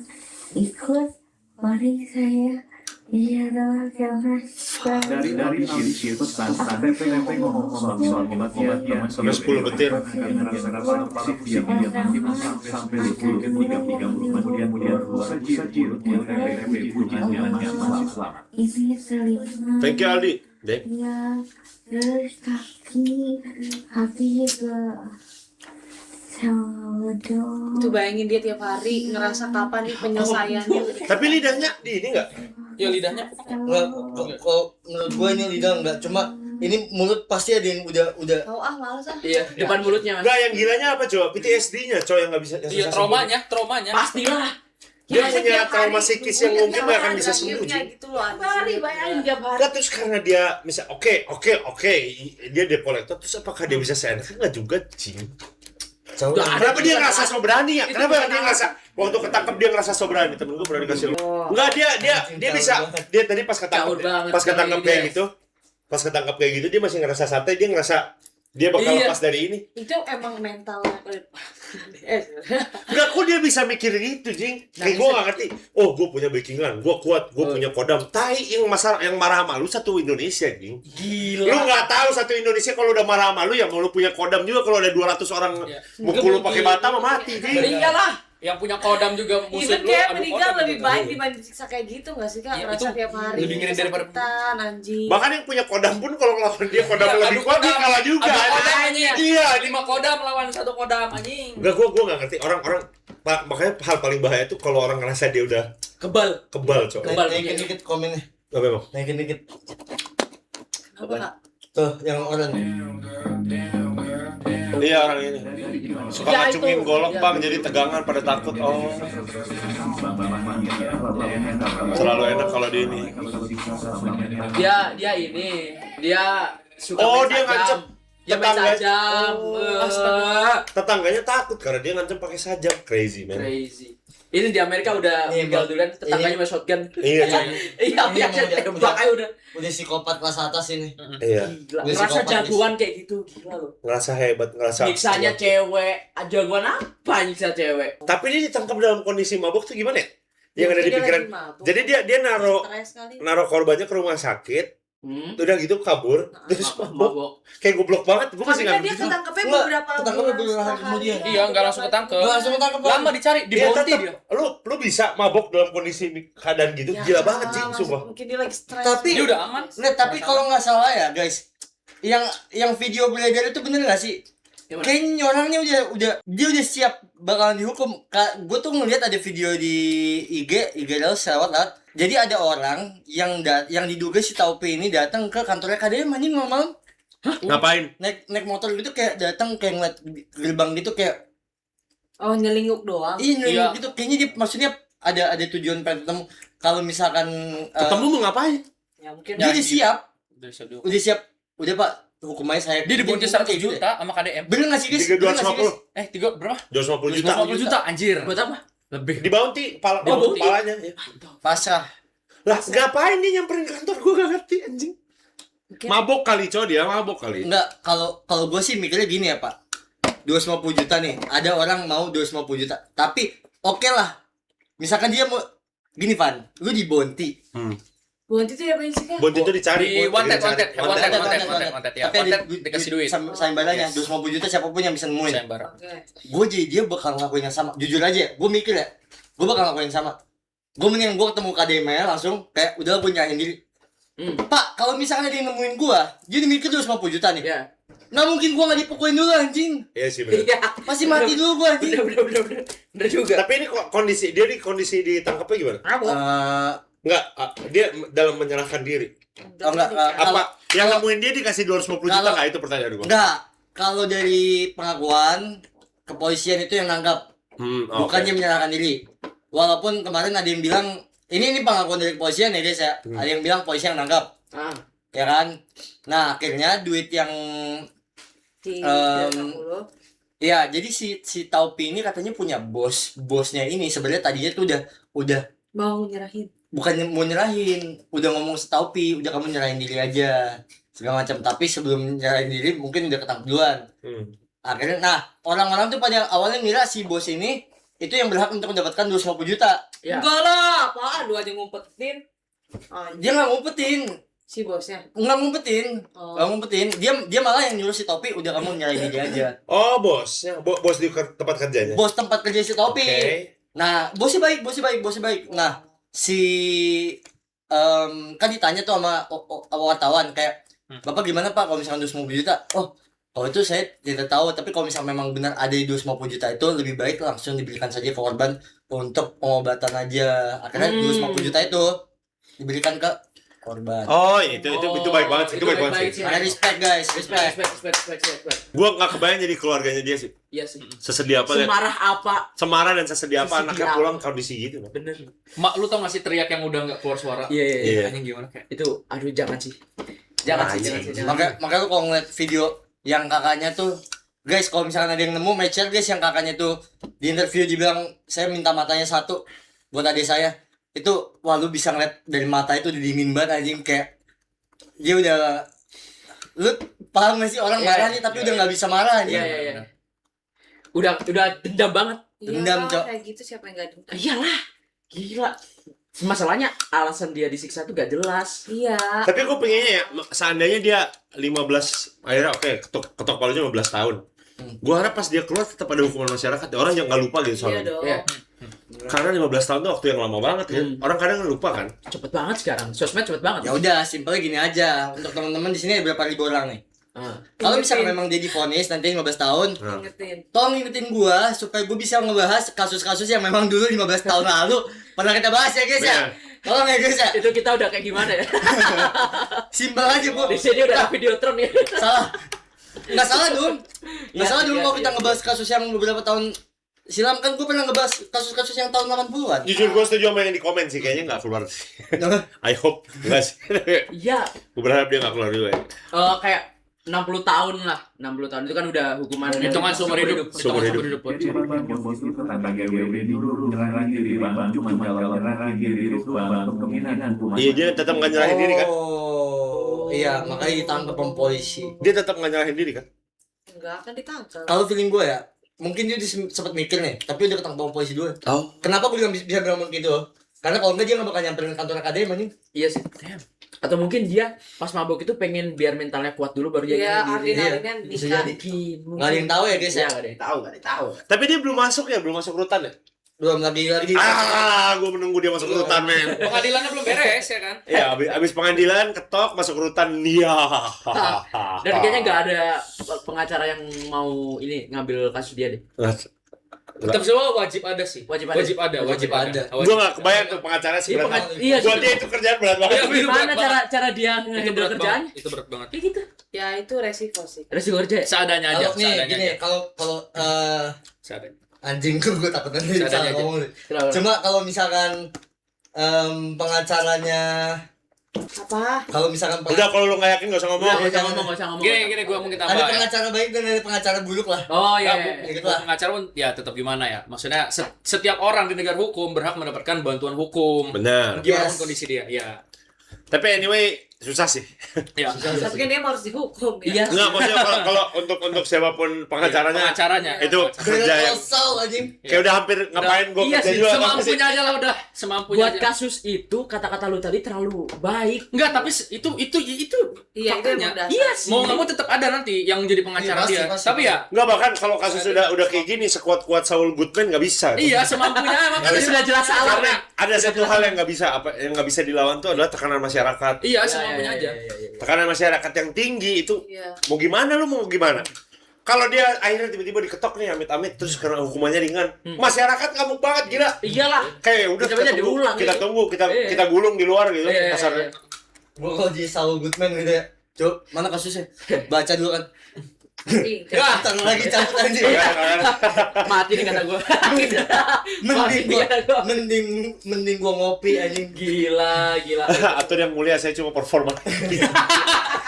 ikut, mari saya iya dong, jangan dari sisi pesan tempe ngomong soal obatnya Sampai 10 detik. sampai 20 kemudian keluar saji pujiannya masih selamat. ini selimut. Thank you Aldi. Dek. Ya, terus kaki juga sodo. Tuh bayangin dia tiap hari ngerasa kapan nih penyelesaiannya. Tapi lidahnya di ini enggak? ya lidahnya Enggak, kalau menurut gue ini lidah enggak, cuma ini mulut pasti ada yang udah Tahu males ah. Iya, depan mulutnya. Mas. Enggak, yang gilanya apa coba? PTSD-nya, coy, yang enggak bisa iya traumanya Pastilah. Dia Masa punya tiap trauma hari psikis gitu, yang tiap mungkin nggak akan hari bisa ada sembuh, akhirnya Ji. gitu loh. Hari bayangin tiap hari. Enggak, terus karena dia misal oke, dia debt collector, terus apakah dia bisa seenaknya? Enggak juga, Cing. jauh. Nggak ada. Kenapa dia ngerasa so berani ya? Itu Kenapa bukan dia ngerasa waktu ketangkep dia ngerasa so berani? Temen gue pernah dikasih. Enggak, dia bisa. Dia tadi pas Caur banget. ketangkep kayak Dia. gitu. Pas ketangkep kayak gitu dia masih ngerasa santai, dia ngerasa dia bakal Iya. lepas dari ini. Itu emang mentalnya. Enggak, kok dia bisa mikir gitu, Jing? Kayak gue gak ngerti. Oh, gue punya backingan, gue kuat, gue punya kodam. Tai yang marah sama lu satu Indonesia, Jing. Gila. Lu gak tahu satu Indonesia kalau udah marah sama lu ya mau lu punya kodam juga kalau ada 200 orang Iya. mukul lu pakai bata mah mati, Jing. Iyalah. yang punya kodam juga musuh Even lu kayak adu meninggal kodam lebih gitu. baik dibanding disiksa kayak gitu nggak sih kak? Iya, Ngerasa itu tiap hari lebih ngeri daripada- kesakitan, anjing. Bahkan yang punya kodam pun kalau ngelawan dia kodam Iya, lebih adu kuat dia kodam. kalah juga. Adu kodam anjing. Iya, 5 kodam lawan 1 kodam anjing. enggak, gue nggak ngerti orang-orang makanya hal paling bahaya tuh kalau orang ngerasa dia udah Kebal. kebal, coy. Kebal. Naikin dikit komennya. Apa emang? Naikin dikit. Apa kak? Tuh, yang orang. Iya, orang ini suka Ya, ngacungin itu. golok, Ya. Bang, jadi tegangan pada takut. Oh, selalu enak kalau di ini. Dia ini, dia suka Oh, main dia sajam. ngancem Dia main tetangga. sajam. Oh, Astaga. Tetangganya takut karena dia ngancem pakai sajam. Crazy, man. Crazy. Ini di Amerika udah Ini, tinggal Bang. duluan, tetangganya Ini- main shotgun. Iya, Iya, Cok. Iya, Ini emang dia udah- tembak aja udah. Udah psikopat kelas atas ini. Iya. Gila, Dia ngerasa psikopat, jagoan kayak gitu, gila loh. Ngerasa hebat, ngerasa. Nyiksanya cewek, jagoan apa nyiksa cewek? Tapi dia ditangkap dalam kondisi mabuk tuh gimana ya? Yang ada di Dia pikiran. lagi mabuk. Jadi dia Stres kali. naruh korbannya ke rumah sakit, udah gitu kabur, terus mabuk. Mabok. Kayak goblok banget. Gue masih Tapi kan nggak dia ngerti. ketangkepnya Enggak, beberapa ketangkepnya bulan beberapa hari setelah kemudian. harinya. Iya, enggak langsung ketangkep. Nggak langsung ketangkep, Bang. Lama dicari, di Iya, bounty tetep. dia. Lu bisa mabok dalam kondisi keadaan gitu, Ya, gila banget sih, maksud- sumpah. Mungkin dia lagi stres. Tapi- Dia udah aman. Nggak, tapi kalau nggak salah ya guys, yang video beredar itu bener nggak sih? Gimana? Kayaknya orangnya dia udah siap bakalan dihukum. Gue tuh ngeliat ada video di IG Reels lewat. Jadi ada orang yang diduga si Taupe ini datang ke kantornya KDM anjing malam Ngapain? naik motor gitu, kayak datang kayak ngeliat gerbang gitu, kayak Oh, nyelinguk doang. Iya. gitu. Kayaknya dia maksudnya ada tujuan pengen ketemu. Kalau misalkan Ketemu mau ngapain? Ya mungkin dia udah siap, Udah siap dia. udah siap, udah Pak, hukum aja saya. Dia dibonce Kayak 100 gitu ya. juta sama KDM. Bener nggak sih guys? Bener nggak sih, guys? 250. 3 berapa? 250 juta. 250 juta anjir. Buat apa? Lebih. Di bounty, bounty. palanya. Ya. Pasrah. Lah, ngapain dia nyamperin kantor? Gue gak ngerti, anjing. Mungkin- Mabok kali, coy, dia mabok kali. Enggak, kalau gue sih mikirnya gini ya Pak. 250 juta nih. Ada orang mau 250 juta. Tapi oke lah. Misalkan dia mau gini Van, lu di Bonti. Bonti itu ya prinsipnya. Bonti itu dicari. Di wanted ya. Tapi ada Wanted dikasih duit. sayembaranya 250 juta siapapun yang bisa nemuin. Sayembara. Oke. Gue jadi dia bakal ngelakuin yang sama. Jujur aja, gue mikir ya, gue bakal ngelakuin yang sama. Gue mending gue ketemu KDML langsung kayak udah gue nyerahin diri. Pak, kalau misalnya dia nemuin gue, jadi mikir 250 juta nih. Iya. Nggak mungkin gue nggak dipukulin dulu anjing. Iya sih benar. Iya. Masih mati dulu gue anjing. Bener juga. Tapi ini kok kondisi ditangkapnya gimana? Enggak, dia dalam menyerahkan diri. Enggak, Apa yang nemuin dia dikasih 250 juta kalau- nggak itu pertanyaan gua? enggak. Kalau dari pengakuan kepolisian itu yang nanggap, bukannya menyerahkan diri. Walaupun kemarin ada yang bilang ini pengakuan dari kepolisian ya guys ya. Ada yang bilang polisi yang nanggap, ya kan? Nah akhirnya duit yang Di Em, 80. ya jadi si Taupi ini katanya punya bosnya ini sebenarnya tadinya tuh udah Mau nyerahin. bukannya mau nyerahin, udah ngomong setaupi, udah kamu nyerahin diri aja segala macam. Tapi sebelum nyerahin diri mungkin udah ketangkep duluan. Akhirnya, nah orang-orang tuh pada awalnya ngira si bos ini itu yang berhak untuk mendapatkan 250 juta. Ya. Enggak lah, apaan lu aja ngumpetin. Dia nggak ngumpetin, Si bosnya. nggak ngumpetin, Oh. nggak ngumpetin. Dia malah yang nyuruh si Topi, udah kamu nyerahin diri aja. Oh bosnya, bos di tempat kerjanya. Bos tempat kerja si Topi. Oke. Nah, bosnya baik. Nah, si kan ditanya tuh sama wartawan kayak, Bapak gimana Pak kalau misalkan 250 juta? Oh, kalau itu saya tidak tahu, tapi kalau misalnya memang benar ada 250 juta itu lebih baik langsung diberikan saja ke korban untuk pengobatan aja. Akhirnya 250 juta itu diberikan ke korban. Oh itu baik banget sih, itu baik banget sih. Ada respect guys, respect. Respect. Gua nggak kebayang jadi keluarganya dia sih. Iya sih. Sesedih apa lihat Semarah apa? Semarah dan sesedih apa Sesedih anaknya apa. pulang kondisi gitu. Bener. Mak, lu tau gak sih teriak yang udah gak keluar suara? Iya. Anjing gimana kayak? Itu aduh jangan sih. Jangan sih. Makanya lu kalau ngeliat video yang kakaknya tuh, guys, kalau misalkan ada yang nemu matcher guys, yang kakaknya tuh di interview dibilang saya minta matanya satu buat adik saya. Itu wah lu bisa ngeliat dari mata itu dingin banget anjing, kayak dia udah, lu paham gak sih orang Iya, marah nih tapi udah nggak bisa marah anjing. Iya. Udah dendam banget. Dendam, Iya, Cok. kayak gitu siapa yang gak dendam? Iyalah. Gila. Masalahnya alasan dia disiksa tuh gak jelas. Iya. Tapi gue pengennya ya, seandainya dia 15, akhirnya oke, ketok palunya 15 tahun. Gue harap pas dia keluar tetap ada hukuman masyarakat. Orang yang nggak lupa gitu Iya soalnya. dong. Iya. Karena 15 tahun tuh waktu yang lama banget ya. Orang kadang lupa kan. Cepet banget sekarang. Sosmed cepet banget. Ya udah, simpelnya gini aja. Untuk teman-teman di sini ada berapa ribu orang nih. Kalau misalnya memang dia divonis nanti 15 tahun, Ingetin. tolong ingetin gua supaya gua bisa ngebahas kasus-kasus yang memang dulu 15 tahun lalu pernah kita bahas ya guys ya. Benar. Tolong ya guys ya. Itu kita udah kayak gimana ya? Simpel aja bu. Di sini udah ada Videotron ya. Salah. Nggak salah dong. Nggak Iya, salah dong iya, kalau iya. kita ngebahas kasus yang beberapa tahun silam, kan gua pernah ngebahas kasus-kasus yang tahun 80-an. Jujur gue setuju sama yang di komen sih, kayaknya nggak keluar sih. I hope nggak sih. Iya. Gue berharap dia nggak keluar juga ya. Kayak 60 tahun lah. 60 tahun itu kan udah hukuman Hitungan seumur hidup. Seumur hidup. Pejabat yang positif tentang GWB dulu menyerahkan diri Bang cuma menyerahkan diri itu untuk penghinaan hukuman. Iya, dia tetap nggak nyerahin diri kan. Oh, iya, makanya ditangkap sama polisi. Dia tetap nggak nyerahin diri kan. Enggak akan ditangkap. Kalau feeling gue ya, mungkin dia sempat mikir nih, tapi udah ketangkap sama polisi dulu. Oh. Kenapa gue bisa bilang begitu? Karena kalau enggak dia nggak bakal nyamperin kantor akademi anjing. Iya sih. Atau mungkin dia pas mabok itu pengen biar mentalnya kuat dulu baru dia Iya, nyerahin diri. adrenalinnya bisa nikah. jadi. Nggak ada yang tahu ya guys ya. Iya, nggak ada yang tahu, nggak ada yang tahu. Tapi dia belum masuk ya, belum masuk rutan ya. Belum lagi. Gue menunggu dia masuk rutan men. Pengadilannya belum beres ya kan? Ya, abis pengadilan ketok masuk rutan dia. Dan kayaknya nggak ada pengacara yang mau ini ngambil kasus dia deh. Tetap semua wajib ada sih. Wajib ada. Wajib ada. Gue nggak kebayang tuh pengacara sih Iya, berat. iya, Buat sih. dia itu kerjaan berat banget. Iya, itu Gimana berat cara dia Itu ngehandle berat kerjaan? banget. Itu berat banget. Kayak gitu. Ya itu resiko sih. Resiko kerja. Ya? Seadanya aja. Kalau nih Seadanya gini, aja. kalau Seadanya. anjing gue takut nanti Seadanya salah aja. ngomong nih. Kenapa? Cuma kalau misalkan pengacaranya, Apa? kalau misalkan Udah kalau lu nggak yakin nggak usah ngomong. Nggak usah ngomong, nggak usah ngomong. Gini gue mungkin ada tambah ya. pengacara baik dan ada pengacara buruk lah. Oh iya. Nggak, iya. Gitu bu- lah. pengacara pun ya tetap gimana ya. Maksudnya setiap orang di negara hukum berhak mendapatkan bantuan hukum. Benar. Gimana Yes. pun kondisi dia. Ya. Tapi anyway, susah sih. Ya. Tapi kan dia harus dihukum ya. Iya. Enggak, maksudnya kalau untuk siapapun pengacaranya Pengacaranya. itu kerja yang Kolosal anjing. kayak udah hampir ngapain gue Iya kerja sih, juga. Semampunya aja lah udah, semampunya Buat aja. kasus itu kata-kata lu tadi terlalu baik. Enggak, tapi itu Iya, itu faktanya. emang dasar. Iya sih. Mau nggak mau tetap ada nanti yang jadi pengacara Iya, dia. pasti. Tapi ya, Enggak, bahkan kalau kasus udah kayak gini sekuat-kuat Saul Goodman nggak bisa. iya semampunya makanya Sudah jelas salah. Karena ada satu hal yang nggak bisa dilawan tuh adalah tekanan masyarakat. Iya, semampunya aja. Tekanan masyarakat yang tinggi itu Iya. mau gimana. Kalau dia akhirnya tiba-tiba diketok nih amit-amit terus karena hukumannya ringan, masyarakat ngamuk banget gila. Iyalah. Kayak udah Kita diulang, kita gitu. tunggu, Iya. kita gulung di luar gitu Iya, kasarnya. iya. Gua kalau jadi Saul Goodman gitu ya. Cuk, mana kasusnya? Baca dulu kan. Ih, Ya, taruh lagi cabut anjing. Iya, kan? Mati nih kata gua. Mending gua, Kata gua. mending gua ngopi anjing. Gila. Atau yang mulia saya cuma performa.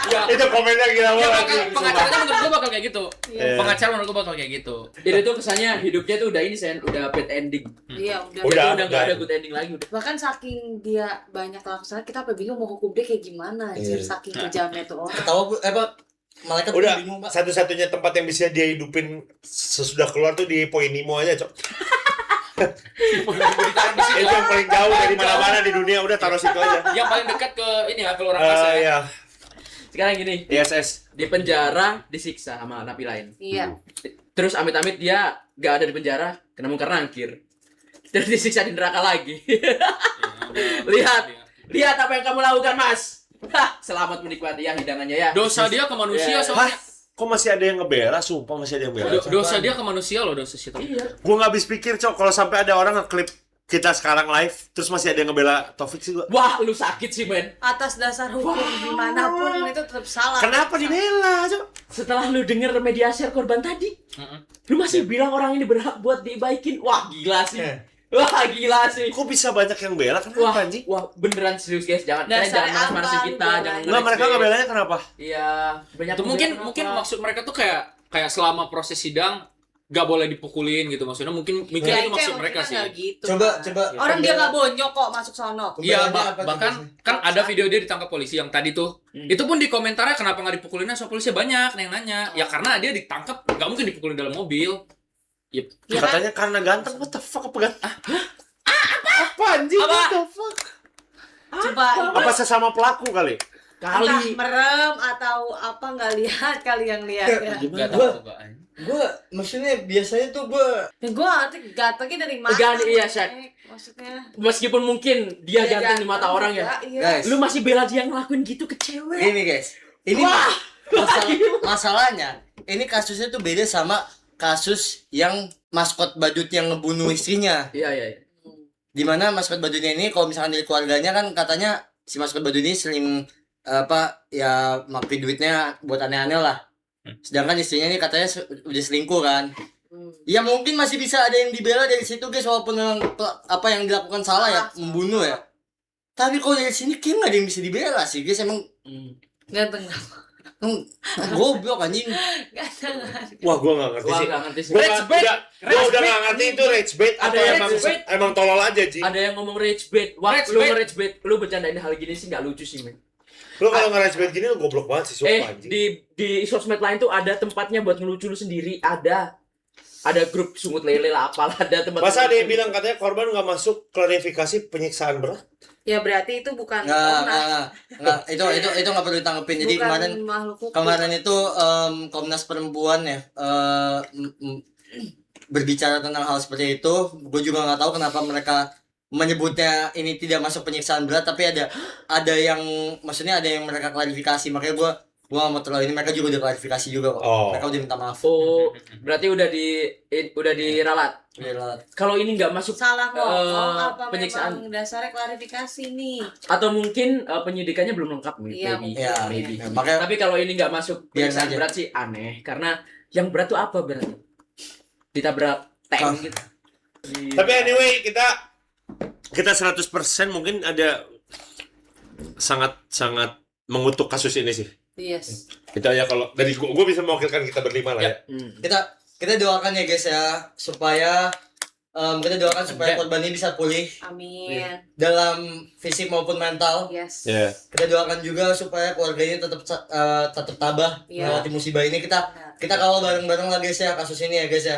Ya, Itu komennya gila ya banget. bakal, pengacaranya menurut gua bakal kayak gitu. Iya. Pengacara menurut gua bakal kayak gitu. Itu tuh kesannya hidupnya tuh udah ini Sen, udah bad ending. Iya, udah. Udah. Udah nggak ada good ending lagi udah. Bahkan saking dia banyak lakukan, kita apa bingung mau hukum dia kayak gimana anjir, Iya. saking kejamnya tuh orang. Ketawa Bu, Pak. Malaikat Udah, bingung, Pak. satu-satunya tempat yang bisa dia hidupin sesudah keluar tuh di Poin Nemo aja, Cok. Ditaruh di situ. Itu yang paling jauh dari mana-mana di dunia, udah taruh situ aja. Yang paling dekat ke ini ya, ke luar angkasa ya. Iya, Sekarang gini, ISS. di penjara disiksa sama napi lain. Iya. Terus amit-amit dia gak ada di penjara, kena mungkar nangkir. Terus disiksa di neraka lagi. Lihat apa yang kamu lakukan, Mas. Hah, selamat menikmati ya hidangannya ya. Dosa dia ke manusia Iya. soalnya. Kok masih ada yang ngebela? Sumpah masih ada yang bela. Dosa dia ke manusia loh, dosa situ. Iya. Gue nggak habis pikir, Cok, kalau sampai ada orang ngeklip kita sekarang live, terus masih ada yang ngebela Taufik sih gue. Wah, lu sakit sih, men. Atas dasar hukum dimanapun itu tetap salah. Kenapa dibela, Cok? Setelah lu denger media share korban tadi, lu masih bilang orang ini berhak buat dibaikin. Wah, gila sih. Wah, gila sih. Kok bisa banyak yang bela? Wah, Kenapa, anjing? wah, beneran serius guys, jangan Dasarnya jangan manas-manasin apa, kita, lu jangan belain? Nggak, mereka nggak belanya kenapa? Iya, banyak Itu mungkin maksud mereka tuh kayak selama proses sidang gak boleh dipukulin gitu maksudnya mungkin mikir Ya, itu maksud mereka sih. Gitu, Coba kan. Orang dia nggak bonyok kok masuk sono. Iya, Pembelaannya apa bahkan tuh, kan ada video dia ditangkap polisi yang tadi tuh. Itu pun di komentarnya kenapa nggak dipukulinnya, so polisi banyak yang nanya. Ya karena dia ditangkap nggak mungkin dipukulin dalam mobil. Ya kan? Katanya karena ganteng, what the fuck, apa ganteng? Apa anjing? Apa? What the fuck? Coba Apa sesama pelaku kali? entah kali. merem atau apa nggak lihat kali yang lihat ya. Nggak Gua- tahu gua. Gua maksudnya biasanya tuh gua Ya gue ngerti gantengnya dari mana? Ganteng, iya, Syak. Maksudnya. Meskipun mungkin dia ganteng di mata orang ya. Iya. guys. Lu masih bela dia ngelakuin gitu ke cewek. Ini guys. Ini masalahnya ini kasusnya tuh beda sama kasus yang maskot badut yang ngebunuh istrinya. Iya, iya. Dimana maskot badutnya ini kalau misalkan dari keluarganya kan katanya si maskot badut ini sering apa ya makin duitnya buat aneh-aneh lah. Sedangkan istrinya ini katanya udah selingkuh kan. Ya mungkin masih bisa ada yang dibela dari situ guys walaupun memang apa yang dilakukan salah ya membunuh ya. Tapi kalau dari sini kayak nggak ada yang bisa dibela sih guys emang Ganteng. goblok anjing. Ganteng. Wah, gue nggak ngerti Wah, sih. nggak ngerti sih. Gue Rage bait. udah nggak ngerti itu rage bait Ada atau yang emang rage bait. emang tolol aja, Ji. Ada yang ngomong rage bait. Wah, Rage lu bait. nge-rage bait. Lu bercandain hal gini sih nggak lucu sih, men. Lu kalau nge-rage bait gini lu goblok banget sih, sumpah anjing. Di sosmed lain tuh ada tempatnya buat ngelucu lu sendiri. Ada grup sungut lele lah apalah, ada tempat. Masa ada yang bilang katanya korban nggak masuk klarifikasi penyiksaan berat? Ya berarti itu bukan Nggak, itu nggak perlu ditanggepin. Jadi bukan kemarin makhluk hukum. kemarin itu Komnas Perempuan ya berbicara tentang hal seperti itu. Gue juga nggak tahu kenapa mereka menyebutnya ini tidak masuk penyiksaan berat, tapi ada yang maksudnya ada yang mereka klarifikasi. Makanya gue nggak mau terlalu ini, mereka juga udah klarifikasi juga kok. Oh. Mereka udah minta maaf. Oh, berarti udah diralat. Udah. Kalau ini nggak masuk Salah ngomong apa penyiksaan. memang dasarnya klarifikasi nih. Atau mungkin penyidikannya belum lengkap nih, Iya, maybe. Ya, Maybe. makanya Tapi kalau ini nggak masuk Biarin penyiksaan aja. berat sih aneh, karena yang berat tuh apa berarti? Ditabrak tank gitu. Tapi anyway, kita 100% mungkin ada sangat mengutuk kasus ini sih. Yes. Itu aja kalau dari gua bisa mewakilkan kita berlima lah ya. kita doakan ya guys ya supaya kita doakan supaya korban ini bisa pulih Amin. dalam fisik maupun mental. Yes. Ya. Kita doakan juga supaya keluarga ini tetap tabah Iya. melewati musibah ini. Kita kawal bareng-bareng lah guys ya kasus ini ya guys ya.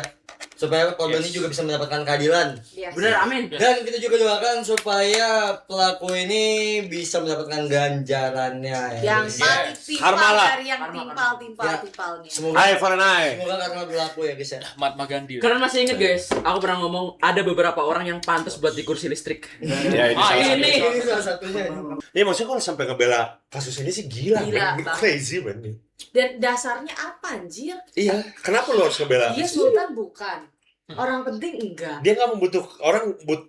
Supaya korban ini juga bisa mendapatkan keadilan. Yes. Bener, amin. Dan kita juga doakan supaya pelaku ini bisa mendapatkan ganjarannya ya. Yang guys. paling timpal Karma lah. dari yang timpal-timpalnya. Semoga Eye for an eye. karma berlaku ya guys ya. Mahatma Gandhi. Kalian masih inget guys, aku pernah ngomong ada beberapa orang yang pantas buat di kursi listrik. Ya, ini Ah, salah ini. satu. Ini salah satunya. Ya maksudnya kalau sampai ngebela kasus ini sih gila, Gila, man. Ini Bang. crazy man. Dan dasarnya apa anjir? Iya, kenapa lu harus ngebela? Dia sultan bukan. Orang penting enggak. Dia nggak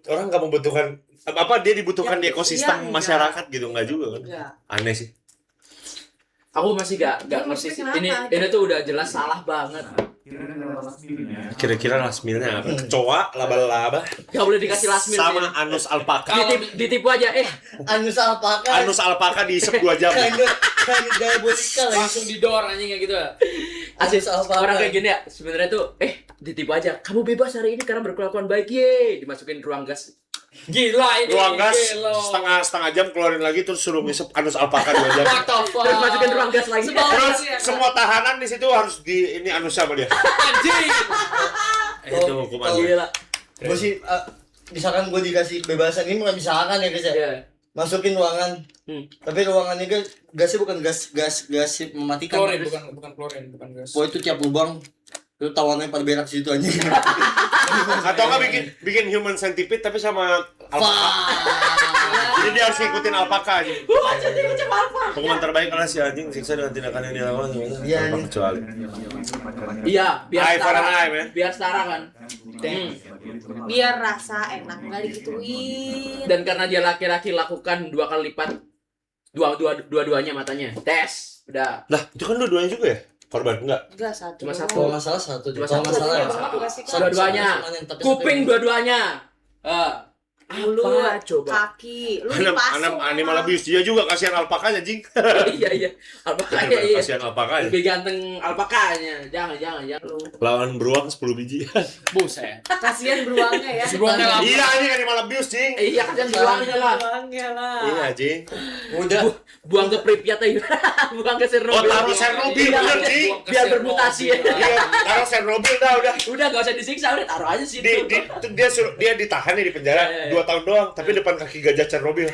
orang nggak membutuhkan apa dia dibutuhkan di Ya, ekosistem iya, masyarakat gitu nggak juga kan? Enggak. Aneh sih. Aku masih gak Dia ngerti sih. maksudnya kenapa? Ini tuh udah jelas salah banget. Kira-kira last meal-nya apa? Kecoa, laba-laba, Gak boleh dikasih last meal. sama anus alpaka. Ditipu aja. Anus alpaka. Anus alpaka diisep 2 jam. Kinda diabolical lah. Langsung didor anjing kayak gitu. Asli Anus alpaka. orang kayak gini ya. Sebenarnya tuh ditipu aja. Kamu bebas hari ini karena berkelakuan baik, ye. Dimasukin ruang gas. Gila ini. Ruang gas gila. setengah jam keluarin lagi terus suruh ngisep anus alpaka 2 jam. What the fuck? Terus masukin ruang gas lagi. Terus semua tahanan di situ harus di ini anus sama dia. Anjing. Itu hukuman. Gila. Gue sih misalkan gue dikasih kebebasan ini bukan misalkan ya guys ya. Iya. Masukin ruangan. Tapi ruangannya gasnya bukan gas mematikan. Klorin bukan klorin, bukan gas. Oh itu tiap lubang itu tawannya pada berak situ aja. Atau nggak bikin human centipede tapi sama alpaka. Jadi dia harus ngikutin alpaka aja. Hukuman terbaik adalah si anjing siksa dengan tindakan yang dilakukan Iya, tanpa nih. kecuali. Iya, biar Eye for an setara. eye, man. Biar setara kan. Biar rasa enak enggak digituin. Dan karena dia laki-laki lakukan 2 kali lipat. Dua-duanya matanya. Tes. Udah. Lah, itu kan dua-duanya juga ya? Korban enggak? Enggak satu. Cuma doang. satu. Kalau masalah satu, Cuma kalau satu. masalah ya. Satu kasih kan. Dua-duanya. Tapi Kuping satu- dua-duanya. Mulut, Apa coba? kaki, lu dipasung. Animal abuse dia juga kasihan alpakanya, jing. Iya. Alpakanya iya. Kasihan alpakanya. Lebih ganteng alpakanya. Jangan lu. Lawan beruang 10 biji. Buset. Kasihan beruangnya ya. Beruangnya lama. Iya, ini animal abuse, jing. Iya kan buangnya lah. Beruangnya lah. Iya, jing. Udah. Buang ke Pripyat aja. Buang ke Oh, Chernobyl. taruh Chernobyl, Iya, bener, jing. biar bermutasi ya. Iya, taruh Chernobyl dah udah. Udah gak usah disiksa, udah taruh aja sih. Dia ditahan nih di penjara Iya. 2 tahun doang, tapi depan kaki gajah Chernobyl.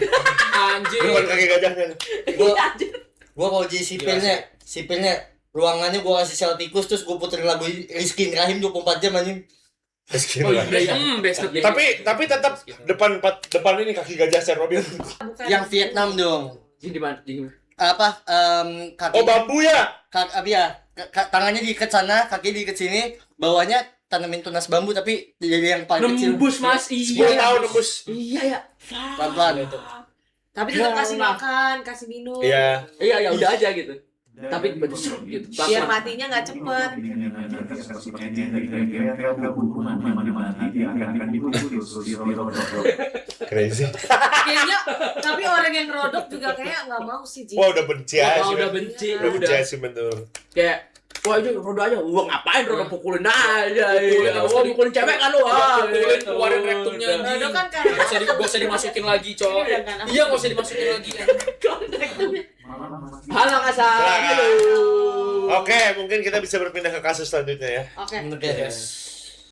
Anjing. Depan kaki gajahnya. Gua kalau jadi sipilnya ruangannya gua kasih sel tikus terus gua puterin lagu Rizky Rahim 24 jam anjing. Oh iya, iya. Best of Tapi tetap depan ini kaki gajah Chernobyl. Bukan. Yang Vietnam dong. Di mana? Apa kaki Oh, bambu ya? apa ya? Tangannya diikat sana, kaki diikat sini, bawahnya tanamin tunas bambu tapi jadi yang paling kecil. Nembus Mas. 10 Iya. tahun nembus. Iya ya. Pelan-pelan itu. Tapi tetap kasih makan, kasih minum. Iya. Iya ya udah aja gitu. Tapi betul gitu. Biar matinya nggak cepet. Crazy. Kayaknya, tapi orang yang rodok juga kayak nggak mau sih Ji. Wah, udah benci aja Wah, sih. udah men. benci, Udah benci udah. aja sih betul. Kayak wah ini roda aja, wah ngapain roda pukulin aja, Pukulin, wah pukulin cewek kan lu, Pukulin, gitu. keluarin rektumnya. Rodok kan karena Gak usah dimasukin lagi, cowok. Ini udah kan. Iya, gak usah dimasukin lagi. Halo kasar, Silakan. halo. Oke, mungkin kita bisa berpindah ke kasus selanjutnya ya. Oke. Oke.